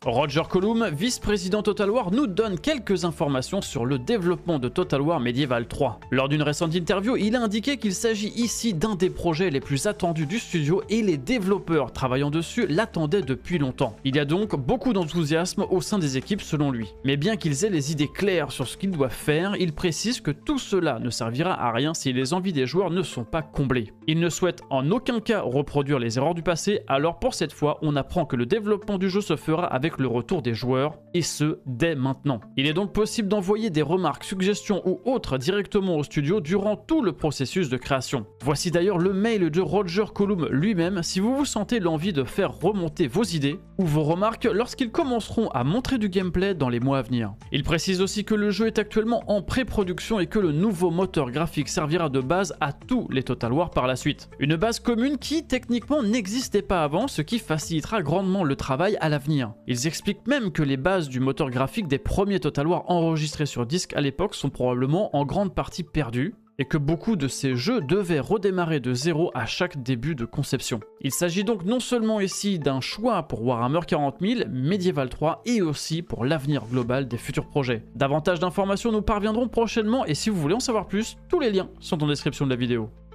Roger Colum, vice-président Total War, nous donne quelques informations sur le développement de Total War Medieval 3. Lors d'une récente interview, il a indiqué qu'il s'agit ici d'un des projets les plus attendus du studio et les développeurs travaillant dessus l'attendaient depuis longtemps. Il y a donc beaucoup d'enthousiasme au sein des équipes selon lui. Mais bien qu'ils aient les idées claires sur ce qu'ils doivent faire, il précise que tout cela ne servira à rien si les envies des joueurs ne sont pas comblées. Il ne souhaite en aucun cas reproduire les erreurs du passé, alors pour cette fois, on apprend que le développement du jeu se fera avec le retour des joueurs, et ce, dès maintenant. Il est donc possible d'envoyer des remarques, suggestions ou autres directement au studio durant tout le processus de création. Voici d'ailleurs le mail de Roger Colum lui-même si vous vous sentez l'envie de faire remonter vos idées ou vos remarques lorsqu'ils commenceront à montrer du gameplay dans les mois à venir. Il précise aussi que le jeu est actuellement en pré-production et que le nouveau moteur graphique servira de base à tous les Total War par la suite. Une base commune qui techniquement n'existait pas avant, ce qui facilitera grandement le travail à l'avenir. Ils expliquent même que les bases du moteur graphique des premiers Total War enregistrés sur disque à l'époque sont probablement en grande partie perdues, et que beaucoup de ces jeux devaient redémarrer de zéro à chaque début de conception. Il s'agit donc non seulement ici d'un choix pour Warhammer 40 000, Medieval 3 et aussi pour l'avenir global des futurs projets. Davantage d'informations nous parviendront prochainement et si vous voulez en savoir plus, tous les liens sont en description de la vidéo.